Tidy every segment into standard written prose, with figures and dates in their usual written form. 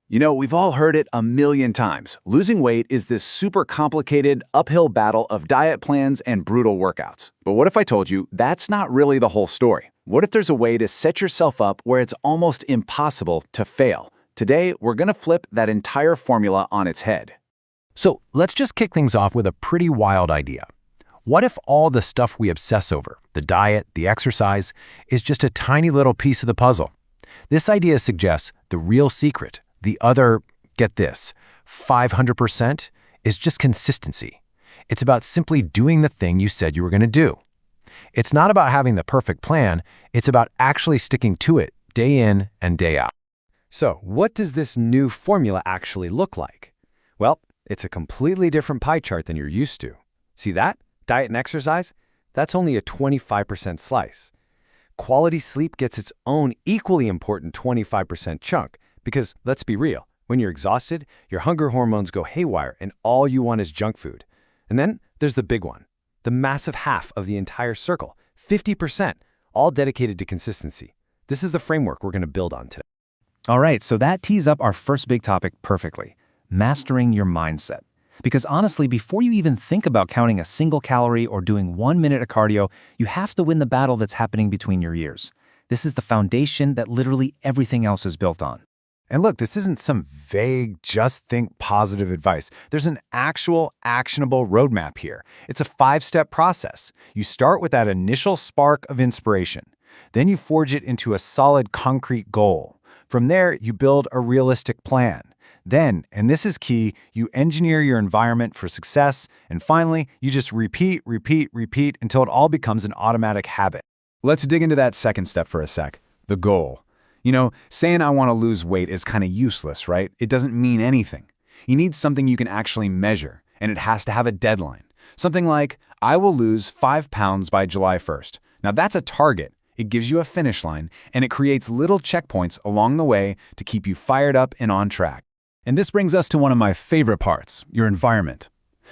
You know, we've all heard it a million times. Losing weight is this super complicated, uphill battle of diet plans and brutal workouts. But what if I told you that's not really the whole story? What if there's a way to set yourself up where it's almost impossible to fail? Today, we're going to flip that entire formula on its head. So let's just kick things off with a pretty wild idea. What if all the stuff we obsess over, the diet, the exercise, is just a tiny little piece of the puzzle? This idea suggests the real secret, the other, get this, 500%, is just consistency. It's about simply doing the thing you said you were going to do. It's not about having the perfect plan, it's about actually sticking to it day in and day out. So, what does this new formula actually look like? Well, it's a completely different pie chart than you're used to. See that? Diet and exercise? That's only a 25% slice. Quality sleep gets its own equally important 25% chunk because, let's be real, when you're exhausted, your hunger hormones go haywire and all you want is junk food. And then there's the big one, the massive half of the entire circle, 50%, all dedicated to consistency. This is the framework we're going to build on today. All right, so that tees up our first big topic perfectly, mastering your mindset. Because honestly, before you even think about counting a single calorie or doing 1 minute of cardio, you have to win the battle that's happening between your ears. This is the foundation that literally everything else is built on. And look, this isn't some vague, just think positive advice. There's an actual actionable roadmap here. It's a 5-step process. You start with that initial spark of inspiration. Then you forge it into a solid, concrete goal. From there, you build a realistic plan. Then, and this is key, you engineer your environment for success. And finally, you just repeat until it all becomes an automatic habit. Let's dig into that second step for a sec, the goal. You know, saying I want to lose weight is kind of useless, right? It doesn't mean anything. You need something you can actually measure, and it has to have a deadline. Something like, I will lose 5 pounds by July 1st. Now that's a target. It gives you a finish line, and it creates little checkpoints along the way to keep you fired up and on track. And this brings us to one of my favorite parts, your environment.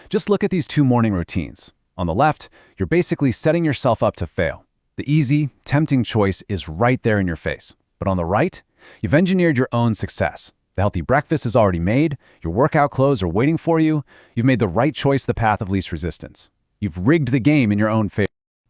Just look at these 2 morning routines. On the left, you're basically setting yourself up to fail. The easy, tempting choice is right there in your face. But on the right, you've engineered your own success. The healthy breakfast is already made, your workout clothes are waiting for you, you've made the right choice the path of least resistance. You've rigged the game in your own favor.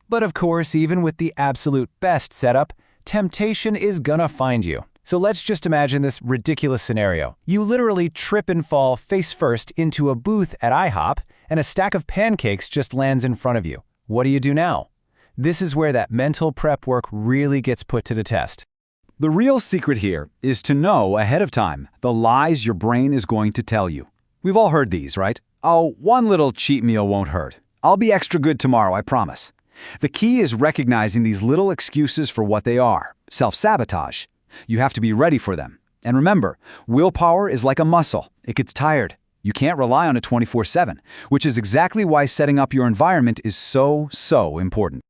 But of course, even with the absolute best setup, temptation is gonna find you. So let's just imagine this ridiculous scenario. You literally trip and fall face first into a booth at IHOP, and a stack of pancakes just lands in front of you. What do you do now? This is where that mental prep work really gets put to the test. The real secret here is to know ahead of time the lies your brain is going to tell you. We've all heard these, right? Oh, one little cheat meal won't hurt. I'll be extra good tomorrow, I promise. The key is recognizing these little excuses for what they are, self-sabotage. You have to be ready for them. And remember, willpower is like a muscle. It gets tired. You can't rely on it 24/7, which is exactly why setting up your environment is so important.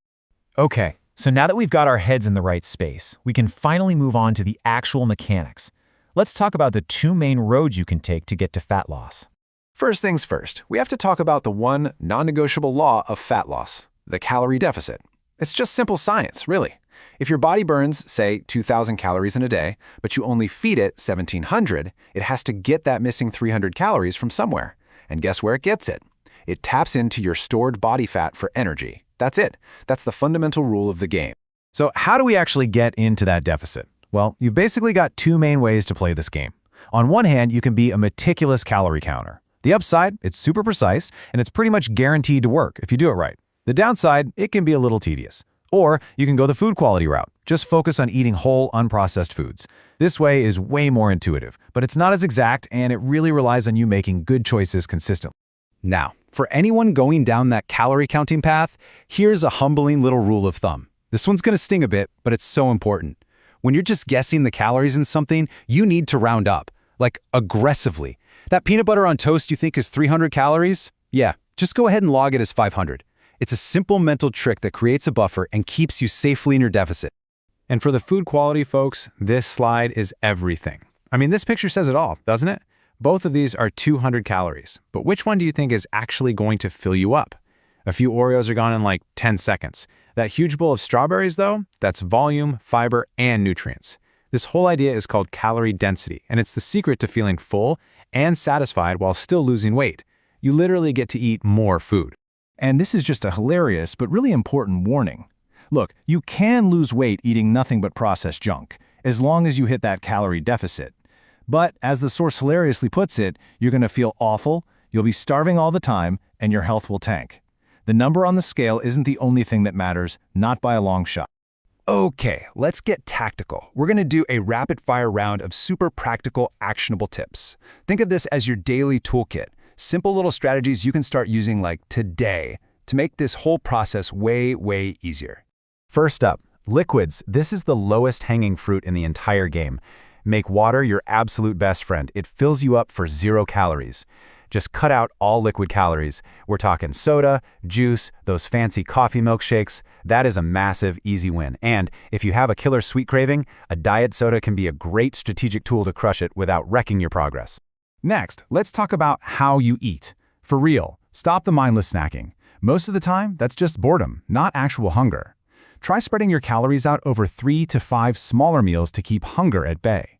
Okay, so now that we've got our heads in the right space, we can finally move on to the actual mechanics. Let's talk about the 2 main roads you can take to get to fat loss. First things first, we have to talk about the one non-negotiable law of fat loss, the calorie deficit. It's just simple science, really. If your body burns, say, 2,000 calories in a day, but you only feed it 1,700, it has to get that missing 300 calories from somewhere. And guess where it gets it? It taps into your stored body fat for energy. That's it. That's the fundamental rule of the game. So how do we actually get into that deficit? Well, you've basically got 2 main ways to play this game. On one hand, you can be a meticulous calorie counter. The upside, it's super precise, and it's pretty much guaranteed to work if you do it right. The downside, it can be a little tedious. Or you can go the food quality route. Just focus on eating whole, unprocessed foods. This way is way more intuitive, but it's not as exact, and it really relies on you making good choices consistently. Now, for anyone going down that calorie counting path, here's a humbling little rule of thumb. This one's going to sting a bit, but it's so important. When you're just guessing the calories in something, you need to round up, like aggressively. That peanut butter on toast you think is 300 calories? Yeah, just go ahead and log it as 500. It's a simple mental trick that creates a buffer and keeps you safely in your deficit. And for the food quality folks, this slide is everything. I mean, this picture says it all, doesn't it? Both of these are 200 calories, but which one do you think is actually going to fill you up? A few Oreos are gone in like 10 seconds. That huge bowl of strawberries, though, that's volume, fiber, and nutrients. This whole idea is called calorie density, and it's the secret to feeling full and satisfied while still losing weight. You literally get to eat more food. And this is just a hilarious but really important warning. Look, you can lose weight eating nothing but processed junk, as long as you hit that calorie deficit. But as the source hilariously puts it, you're going to feel awful, you'll be starving all the time, and your health will tank. The number on the scale isn't the only thing that matters, not by a long shot. Okay, let's get tactical. We're going to do a rapid-fire round of super practical, actionable tips. Think of this as your daily toolkit. Simple little strategies you can start using like today to make this whole process way, way easier. First up, liquids. This is the lowest hanging fruit in the entire game. Make water your absolute best friend. It fills you up for 0 calories. Just cut out all liquid calories. We're talking soda, juice, those fancy coffee milkshakes. That is a massive, easy win. And if you have a killer sweet craving, a diet soda can be a great strategic tool to crush it without wrecking your progress. Next, let's talk about how you eat. For real, stop the mindless snacking. Most of the time, that's just boredom, not actual hunger. Try spreading your calories out over 3 to 5 smaller meals to keep hunger at bay.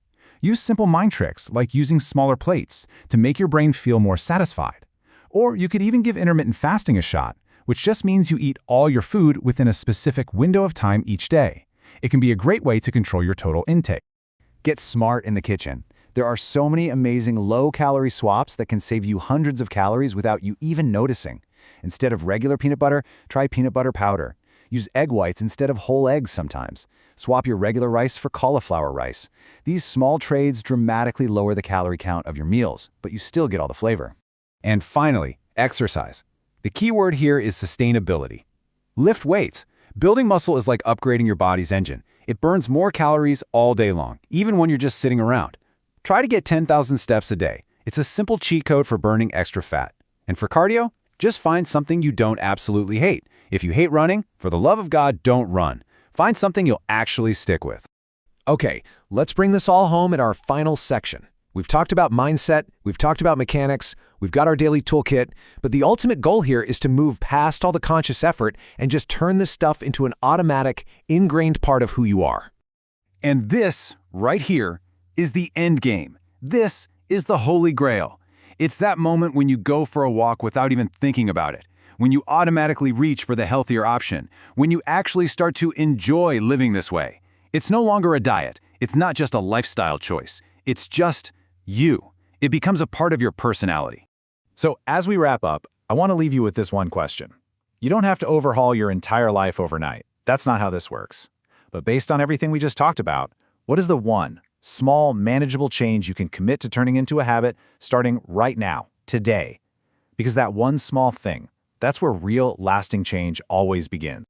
Use simple mind tricks like using smaller plates to make your brain feel more satisfied. Or you could even give intermittent fasting a shot, which just means you eat all your food within a specific window of time each day. It can be a great way to control your total intake. Get smart in the kitchen. There are so many amazing low-calorie swaps that can save you hundreds of calories without you even noticing. Instead of regular peanut butter, try peanut butter powder. Use egg whites instead of whole eggs sometimes. Swap your regular rice for cauliflower rice. These small trades dramatically lower the calorie count of your meals, but you still get all the flavor. And finally, exercise. The key word here is sustainability. Lift weights. Building muscle is like upgrading your body's engine. It burns more calories all day long, even when you're just sitting around. Try to get 10,000 steps a day. It's a simple cheat code for burning extra fat. And for cardio, just find something you don't absolutely hate. If you hate running, for the love of God, don't run. Find something you'll actually stick with. Okay, let's bring this all home in our final section. We've talked about mindset, we've talked about mechanics, we've got our daily toolkit, but the ultimate goal here is to move past all the conscious effort and just turn this stuff into an automatic, ingrained part of who you are. And this, right here, is the end game. This is the Holy Grail. It's that moment when you go for a walk without even thinking about it, when you automatically reach for the healthier option, when you actually start to enjoy living this way. It's no longer a diet. It's not just a lifestyle choice. It's just you. It becomes a part of your personality. So as we wrap up, I want to leave you with this one question. You don't have to overhaul your entire life overnight. That's not how this works. But based on everything we just talked about, what is the one small, manageable change you can commit to turning into a habit starting right now, today? Because that one small thing, that's where real, lasting change always begins.